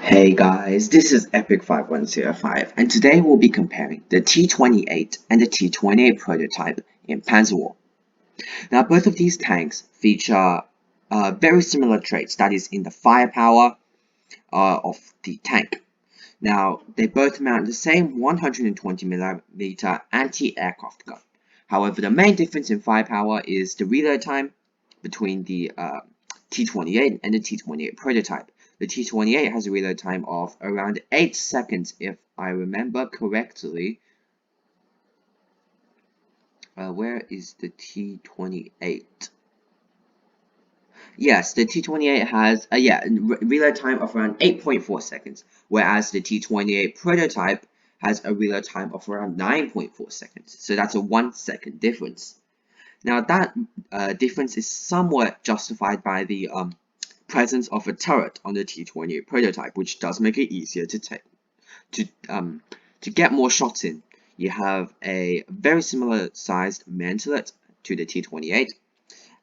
Hey guys, this is Epic5105 and today we'll be comparing the T28 and the T28 prototype in Panzer War. Now both of these tanks feature very similar traits, that is in the firepower of the tank. Now they both mount the same 120mm anti-aircraft gun. However, the main difference in firepower is the reload time between the T28 and the T28 prototype. The T28 has a reload time of around 8 seconds if I remember correctly. Where is the T28? Yes, the T28 has reload time of around 8.4 seconds, whereas the T28 prototype has a reload time of around 9.4 seconds. So that's a 1 second difference. Now that difference is somewhat justified by the presence of a turret on the T28 prototype, which does make it easier to get more shots in. You have a very similar sized mantelet to the T28,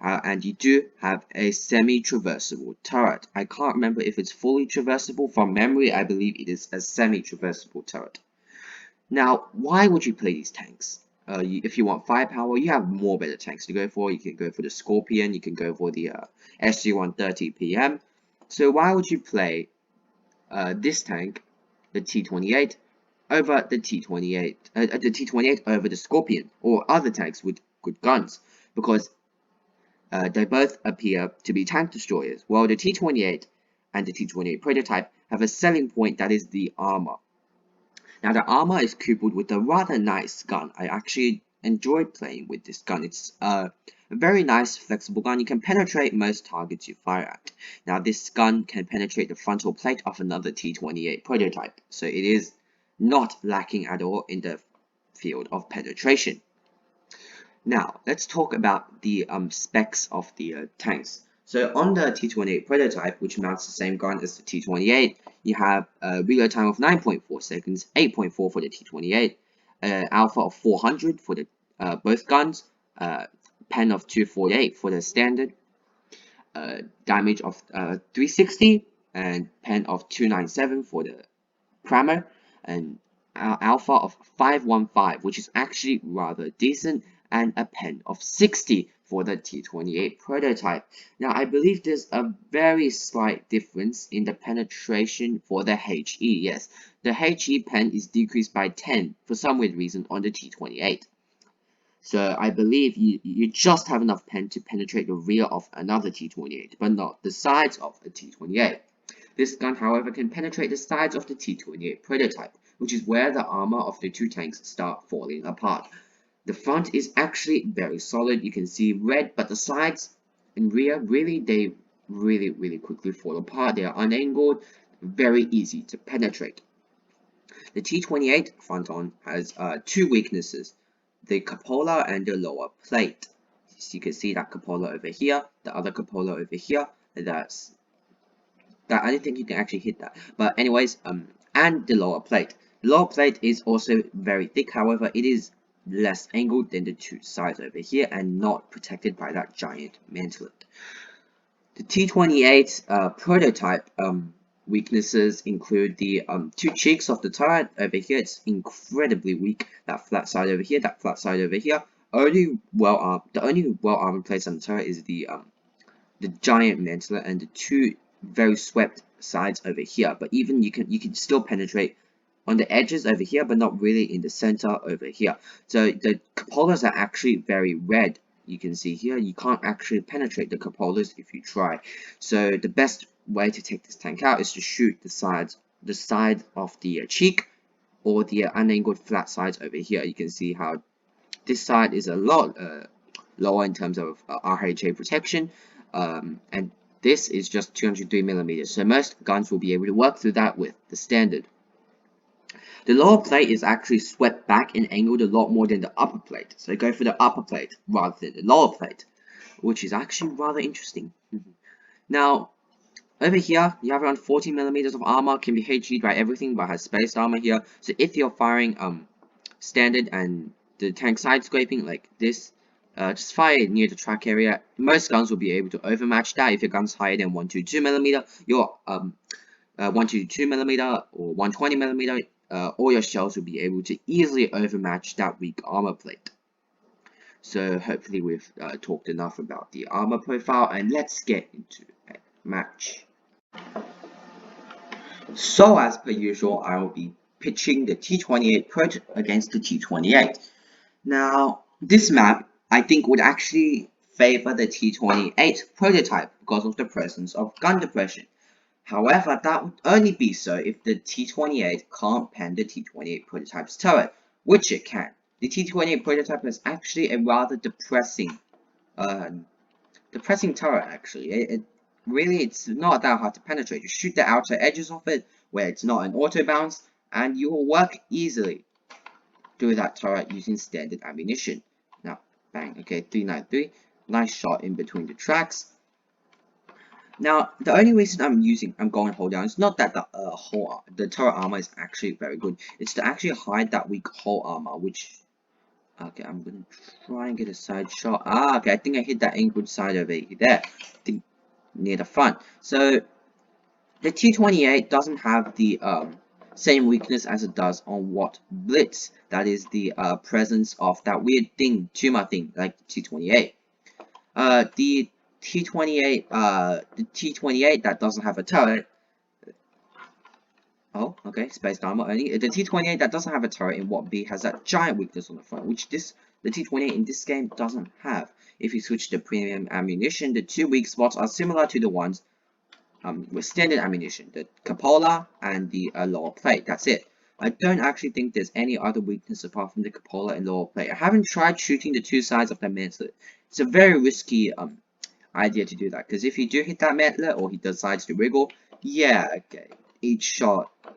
and you do have a semi-traversable turret. I can't remember if it's fully traversable. From memory, I believe it is a semi-traversable turret. Now, why would you play these tanks? If you want firepower, you have more better tanks to go for. You can go for the Scorpion, you can go for the SG-130 PM. So why would you play this tank, the T28, over the T28 over the Scorpion or other tanks with good guns? Because they both appear to be tank destroyers. While the T28 and the T28 prototype have a selling point, that is the armor. Now the armor is coupled with a rather nice gun. I actually enjoyed playing with this gun. It's a very nice flexible gun. You can penetrate most targets you fire at. Now this gun can penetrate the frontal plate of another T28 prototype, so it is not lacking at all in the field of penetration. Now let's talk about the specs of the tanks. So on the T28 prototype, which mounts the same gun as the T28, you have a reload time of 9.4 seconds, 8.4 for the T28, alpha of 400 for the both guns, pen of 248 for the standard, damage of 360, and pen of 297 for the primer, and alpha of 515, which is actually rather decent, and a pen of 60 for the T28 prototype. Now I believe there's a very slight difference in the penetration for the HE. Yes, the HE pen is decreased by 10 for some weird reason on the T28. So I believe you just have enough pen to penetrate the rear of another T28, but not the sides of a T28. This gun, however, can penetrate the sides of the T28 prototype, which is where the armor of the two tanks start falling apart. The front is actually very solid. You can see red, but the sides and rear they really quickly fall apart. They are unangled, very easy to penetrate. The T28 front on has two weaknesses: the cupola and the lower plate. So you can see that cupola over here, the other cupola over here. That I don't think you can actually hit that. But anyways, and the lower plate. The lower plate is also very thick. However, it is less angled than the two sides over here and not protected by that giant mantelet. The T28 prototype weaknesses include the two cheeks of the turret over here. It's incredibly weak. That flat side over here, that flat side over here. The only well-armored place on the turret is the giant mantelet and the two very swept sides over here. But even you can still penetrate on the edges over here, but not really in the center over here. So the cupolas are actually very red. You can see here, you can't actually penetrate the cupolas if you try. So the best way to take this tank out is to shoot the side of the cheek or the unangled flat sides over here. You can see how this side is a lot lower in terms of RHA protection, and this is just 203mm. So most guns will be able to work through that with the standard. The lower plate is actually swept back and angled a lot more than the upper plate. So go for the upper plate rather than the lower plate, which is actually rather interesting. Now, over here, you have around 40mm of armor, can be HE'd by everything, but has spaced armor here. So if you're firing standard and the tank side scraping like this, just fire it near the track area. Most guns will be able to overmatch that. If your gun's higher than 122mm, your 122mm or 120mm, all your shells will be able to easily overmatch that weak armor plate. So hopefully we've talked enough about the armor profile, and let's get into a match. So as per usual, I will be pitching the T28 PROT against the T28. Now, this map, I think, would actually favor the T28 prototype because of the presence of gun depression. However, that would only be so if the T28 can't pen the T28 prototype's turret, which it can. The T28 prototype is actually a rather depressing turret, actually. It's not that hard to penetrate. You shoot the outer edges of it, where it's not an auto bounce, and you will work easily through that turret using standard ammunition. Now, bang, okay, 393, nice shot in between the tracks. Now, the only reason I'm going hold down is not that the turret armor is actually very good. It's to actually hide that weak hull armor, which, okay, I'm gonna try and get a side shot. Okay, I think I hit that inward side over there, I think near the front. So the T28 doesn't have the same weakness as it does on what Blitz. That is the presence of that weird thing, tumor thing, like the T28. The T28 that doesn't have a turret. Oh, okay, spaced armor only. The T28 that doesn't have a turret in what B has that giant weakness on the front, which the T28 in this game doesn't have. If you switch to premium ammunition, the two weak spots are similar to the ones with standard ammunition, the cupola and the lower plate. That's it. I don't actually think there's any other weakness apart from the cupola and lower plate. I haven't tried shooting the two sides of the mantlet. It's a very risky idea to do that, because if you do hit that mantlet or he decides to wriggle, yeah, okay,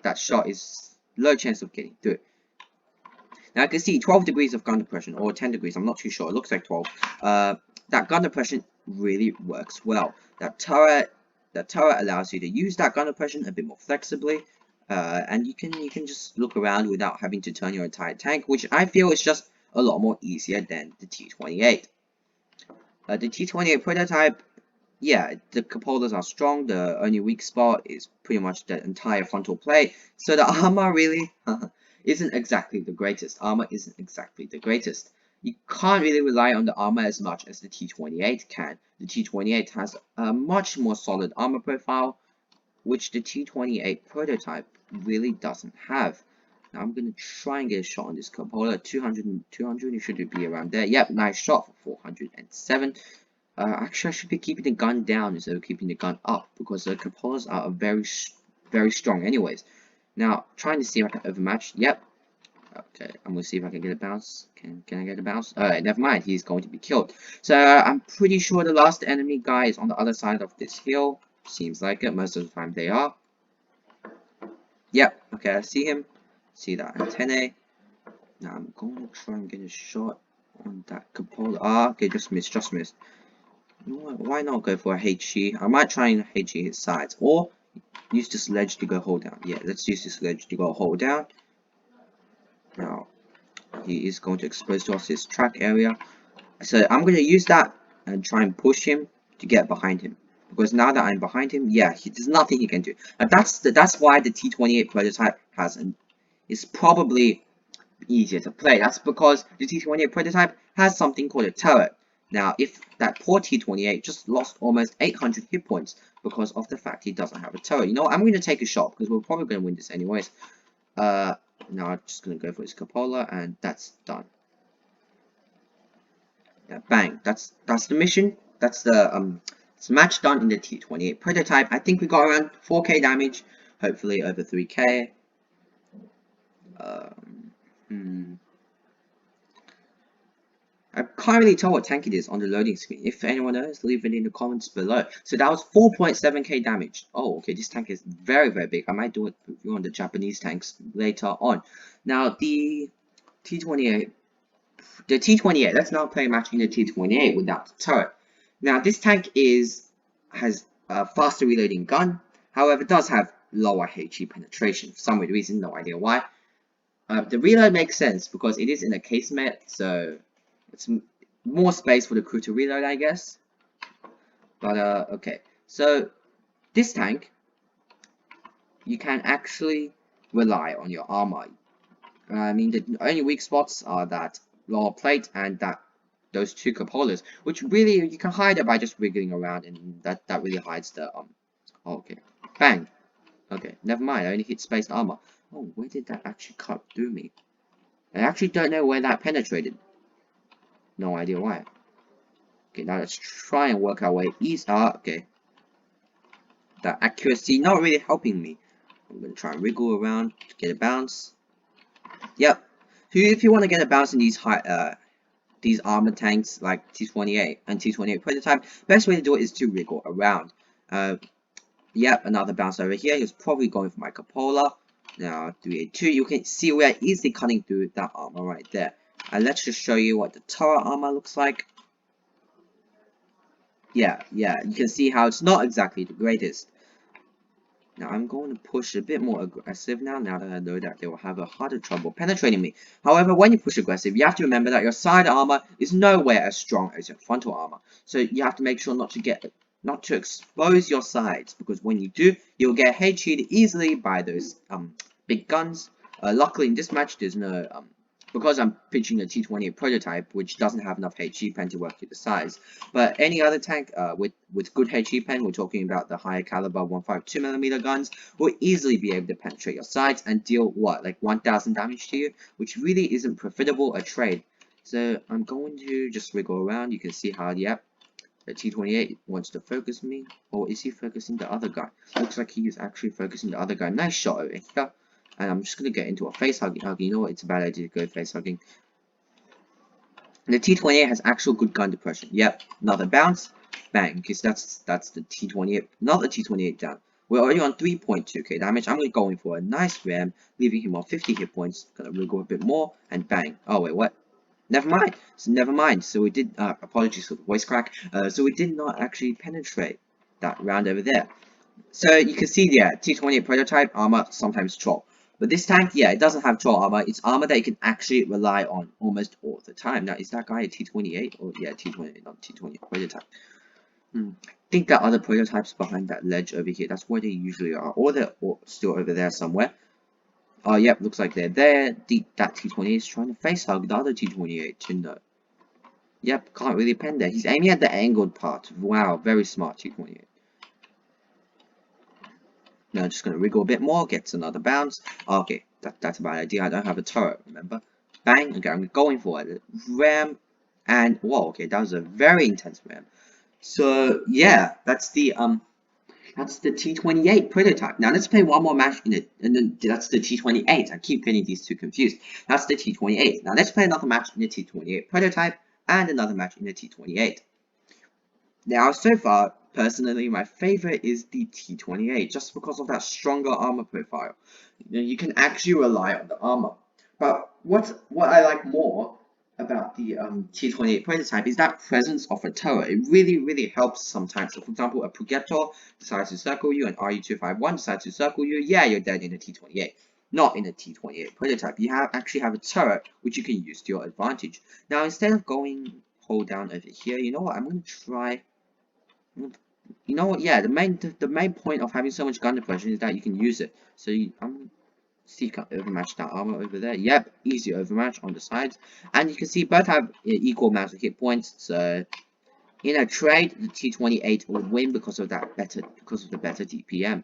that shot is low chance of getting through. Now I can see 12 degrees of gun depression, or 10 degrees, I'm not too sure, it looks like 12. That gun depression really works well. That turret allows you to use that gun depression a bit more flexibly, and you can just look around without having to turn your entire tank, which I feel is just a lot more easier than the T28. The T28 prototype, yeah, the cupolas are strong. The only weak spot is pretty much the entire frontal plate. So the armor really isn't exactly the greatest. You can't really rely on the armor as much as the T28 can. The T28 has a much more solid armor profile, which the T28 prototype really doesn't have. Now I'm going to try and get a shot on this cupola. 200, it should be around there. Yep, nice shot for 407. Actually, I should be keeping the gun down instead of keeping the gun up, because the cupolas are very strong anyways. Now, trying to see if I can overmatch. Yep. Okay, I'm going to see if I can get a bounce. Can I get a bounce? Alright, never mind. He's going to be killed. So, I'm pretty sure the last enemy guy is on the other side of this hill. Seems like it. Most of the time they are. Yep. Okay, I see him. See that antennae. Now, I'm going to try and get a shot on that cupola. Okay, just missed. You know what, why not go for a HE? I might try and HE his sides, or use this ledge to go hold down. Yeah, let's use this ledge to go hold down. Now, he is going to expose to us his track area. So I'm going to use that and try and push him to get behind him. Because now that I'm behind him, yeah, there's nothing he can do. And that's why the T28 prototype is probably easier to play. That's because the T28 prototype has something called a turret. Now, if that poor T28 just lost almost 800 hit points because of the fact he doesn't have a turret. You know what? I'm going to take a shot because we're probably going to win this anyways. Now I'm just going to go for his cupola, and that's done. Yeah, bang. That's the mission. That's the match done in the T28 prototype. I think we got around 4k damage, hopefully over 3k. I can't really tell what tank it is on the loading screen. If anyone knows, leave it in the comments below. So that was 4.7k damage. Oh, okay, this tank is very big. I might do a review on the Japanese tanks later on. Now, the T28, let's now play a match in the T28 without the turret. Now, this tank has a faster reloading gun. However, it does have lower HE penetration for some weird reason, no idea why. The reload makes sense because it is in a casemate, so it's more space for the crew to reload, I guess. But okay, so this tank you can actually rely on your armor. I mean, the only weak spots are that lower plate and those two cupolas, which really you can hide it by just wiggling around, and that really hides the okay, bang. Okay, never mind. I only hit spaced armor. Oh, where did that actually cut through me? I actually don't know where that penetrated. No idea why. Okay, now let's try and work our way east. Okay. That accuracy not really helping me. I'm gonna try and wriggle around to get a bounce. Yep. So if you want to get a bounce in these armor tanks like T28 and T28 prototype, best way to do it is to wriggle around. Yep, another bounce over here. He was probably going for my cupola. Now 382, you can see we're easily cutting through that armor right there. And let's just show you what the turret armor looks like. Yeah, you can see how it's not exactly the greatest. Now I'm going to push a bit more aggressive now that I know that they will have a harder trouble penetrating me. However, when you push aggressive, you have to remember that your side armor is nowhere as strong as your frontal armor. So you have to make sure not to expose your sides, because when you do, you'll get HE'd easily by those big guns. Luckily in this match there's no because I'm pitching a T28 prototype, which doesn't have enough HE pen to work with the size. But any other tank with good HE pen, we're talking about the higher caliber 152mm guns, will easily be able to penetrate your sides and deal what, like 1000 damage to you, which really isn't profitable a trade. So I'm going to just wiggle around. You can see how, yep, the T28 wants to focus me. Or is he focusing the other guy? Looks like he is actually focusing the other guy. Nice shot over here. And I'm just going to get into a face hugging. You know what? It's a bad idea to go face hugging. The T28 has actual good gun depression. Yep, another bounce. Bang. Because that's the T28. Not the T28 down. We're already on 3.2k damage. I'm going to go in for a nice ram, leaving him on 50 hit points. Gonna wiggle a bit more and bang. Oh wait, what? Never mind. So never mind. So we did. Apologies for the voice crack. So we did not actually penetrate that round over there. So you can see, yeah, T28 prototype armor sometimes troll. But this tank, yeah, it doesn't have troll armor. It's armor that you can actually rely on almost all the time. Now, is that guy a T28? Or, yeah, T28, not T28 prototype. I think that other prototypes behind that ledge over here. That's where they usually are. Or they're still over there somewhere. Oh, yep, looks like they're there. That T28 is trying to face hug the other T28 to know. Yep, can't really pen there. He's aiming at the angled part. Wow, very smart T28. Now I'm just going to wriggle a bit more, gets another bounce. Okay, that's a bad idea. I don't have a turret, remember? Bang, okay, I'm going for it. Ram, and whoa, okay, that was a very intense ram. So yeah, that's the T28 prototype. Now let's play one more match in it, and then that's the T28. I keep getting these two confused. That's the T28. Now let's play another match in the T28 prototype and another match in the T28. Now, so far, personally, my favorite is the T28, just because of that stronger armor profile. You can actually rely on the armor. But what I like more about the T28 prototype is that presence of a turret. It really helps sometimes. So, for example, a Pugetto decides to circle you, and RU251 decides to circle you. Yeah, you're dead in a T28. Not in a T28 prototype. You actually have a turret which you can use to your advantage. Now, instead of going hold down over here, you know what? I'm going to try. You know what? Yeah, the main point of having so much gun depression is that you can use it. So I'm gonna see if I can overmatch that armor over there. Yep, easy overmatch on the sides, and you can see both have equal amounts of hit points. So in a trade, the T28 will win because of the better DPM.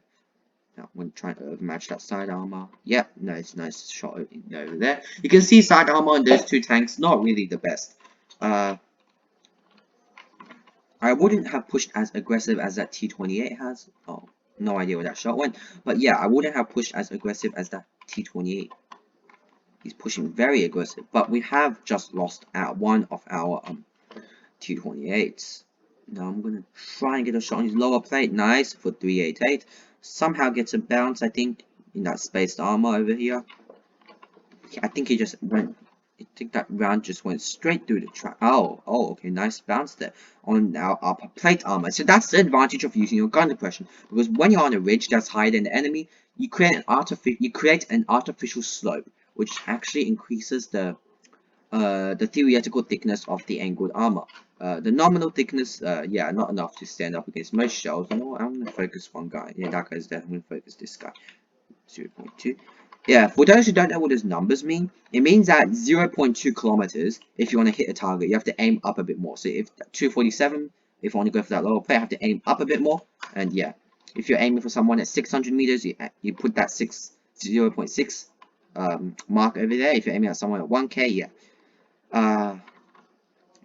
Now I'm trying to overmatch that side armor. Yep, nice shot over there. You can see side armor on those two tanks not really the best. I wouldn't have pushed as aggressive as that T28 has. Oh, no idea where that shot went. But yeah, I wouldn't have pushed as aggressive as that T28. He's pushing very aggressive. But we have just lost one of our T28s. Now I'm going to try and get a shot on his lower plate. Nice for 388. Somehow gets a bounce, I think, in that spaced armor over here. I think he just went... I think that round just went straight through the track. Oh, okay, nice bounce there on our upper plate armor. So that's the advantage of using your gun depression, because when you're on a ridge that's higher than the enemy, you create an artificial slope, which actually increases the theoretical thickness of the angled armor. The nominal thickness, yeah, not enough to stand up against most shells. You know what? I'm gonna focus one guy. Yeah, that guy's dead. I'm gonna focus this guy. 0.2. Yeah, for those who don't know what those numbers mean, it means that 0.2 kilometers, if you want to hit a target, you have to aim up a bit more. So if 247, if you want to go for that lower play, I have to aim up a bit more. And yeah, if you're aiming for someone at 600 meters, you put that 0.6 mark over there. If you're aiming at someone at 1k, yeah.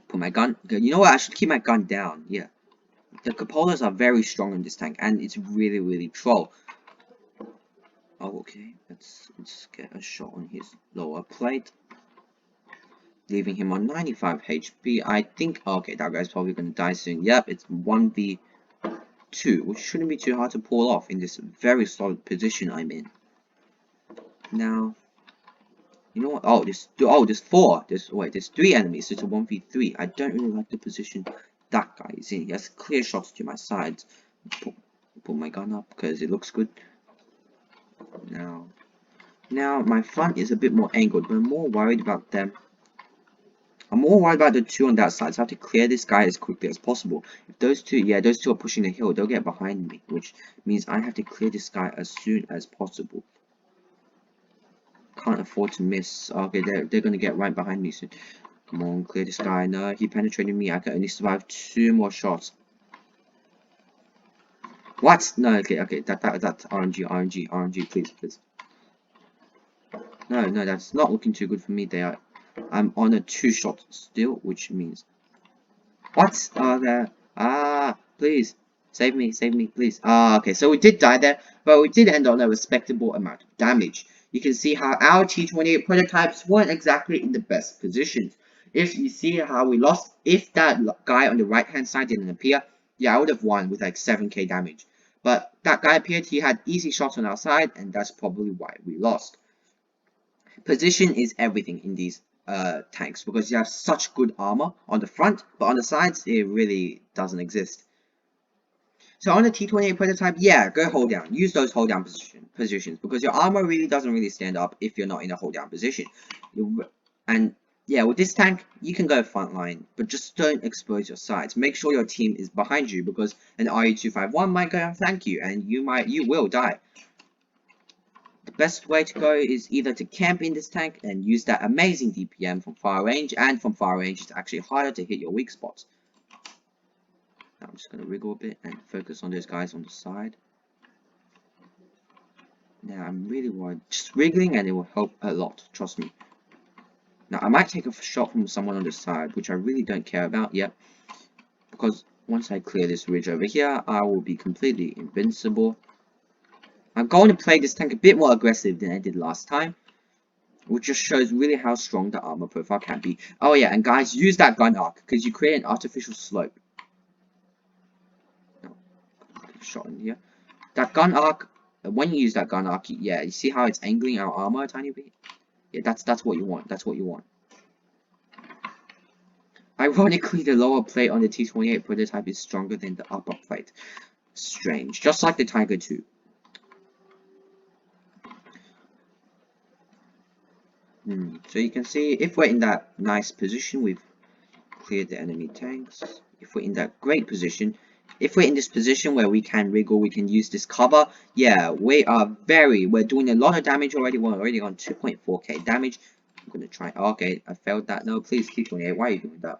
Put my gun. You know what? I should keep my gun down. Yeah, the cupolas are very strong in this tank, and it's really troll. Oh, okay. Let's get a shot on his lower plate, leaving him on 95 HP. I think. Okay, that guy's probably gonna die soon. Yep, it's 1v2, which shouldn't be too hard to pull off in this very solid position I'm in. Now, you know what? Oh, there's four. There's 3 enemies. So it's a 1v3. I don't really like the position that guy is in. He has clear shots to my sides. Put my gun up because it looks good. Now my front is a bit more angled, but I'm more worried about them. I'm more worried about the 2 on that side, so I have to clear this guy as quickly as possible. If those two are pushing the hill, they'll get behind me, which means I have to clear this guy as soon as possible. Can't afford to miss. Okay, they're gonna get right behind me soon. Come on, clear this guy. No, he penetrated me. I can only survive 2 more shots. What? No, okay, that's RNG, please. No, that's not looking too good for me. I'm on a 2-shot still, which means what? Please save me, please. Okay, so we did die there, but we did end on a respectable amount of damage. You can see how our T28 prototypes weren't exactly in the best positions. If you see how we lost, if that guy on the right hand side didn't appear, yeah, I would have won with like 7k damage. But that guy appeared, he had easy shots on our side, and that's probably why we lost. Position is everything in these tanks because you have such good armor on the front, but on the sides it really doesn't exist. So on the T28 prototype, yeah, go hold down. Use those hold down positions because your armor really doesn't stand up if you're not in a hold down position. And yeah, with this tank, you can go front line, but just don't expose your sides. Make sure your team is behind you because an RE251 might go and flank you, and you will die. The best way to go is either to camp in this tank and use that amazing DPM from far range, and from far range it's actually harder to hit your weak spots. Now I'm just going to wriggle a bit and focus on those guys on the side. Now I'm really worried. Just wriggling and it will help a lot, trust me. Now I might take a shot from someone on the side, which I really don't care about yet, because once I clear this ridge over here, I will be completely invincible. I'm going to play this tank a bit more aggressive than I did last time, which just shows really how strong the armor profile can be. Oh yeah, and guys, use that gun arc, because you create an artificial slope. No, shot in here. That gun arc, when you use that gun arc, yeah, you see how it's angling our armor a tiny bit? Yeah, that's what you want. That's what you want. Ironically, the lower plate on the T28 prototype is stronger than the upper plate. Strange, just like the Tiger 2. So you can see if we're in that nice position, we've cleared the enemy tanks. If we're in that great position, if we're in this position where we can wriggle, we can use this cover, yeah, we're doing a lot of damage already. We're already on 2.4k damage. I'm gonna try. Okay, I failed that. No, please, T28, why are you doing that?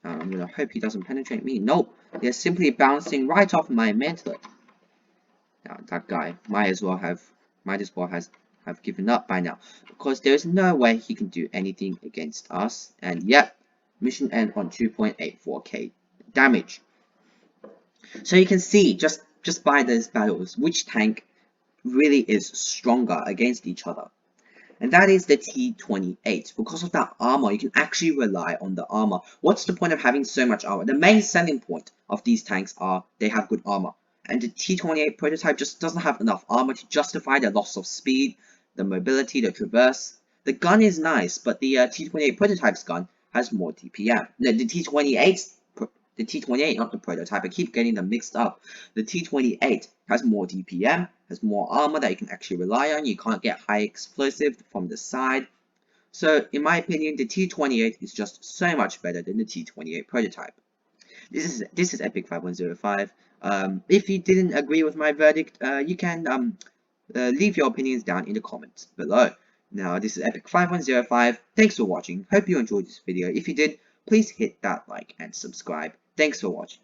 I'm gonna hope he doesn't penetrate me. Nope, they're simply bouncing right off my mantlet. Now that guy might as well have given up by now, because there's no way he can do anything against us. And yep, mission end on 2.84k damage. So you can see just by those battles which tank really is stronger against each other, and that is the T28. Because of that armor, you can actually rely on the armor. What's the point of having so much armor? The main selling point of these tanks are they have good armor, and the T28 prototype just doesn't have enough armor to justify the loss of speed, the mobility, the traverse. The gun is nice, but the T28 prototype's gun has more DPM. No, the T28, not the prototype. I keep getting them mixed up. The T28 has more DPM, has more armor that you can actually rely on. You can't get high explosive from the side. So, in my opinion, the T28 is just so much better than the T28 prototype. This is Epic5105. If you didn't agree with my verdict, you can leave your opinions down in the comments below. Now, this is Epic5105. Thanks for watching. Hope you enjoyed this video. If you did, please hit that like and subscribe. Thanks for watching.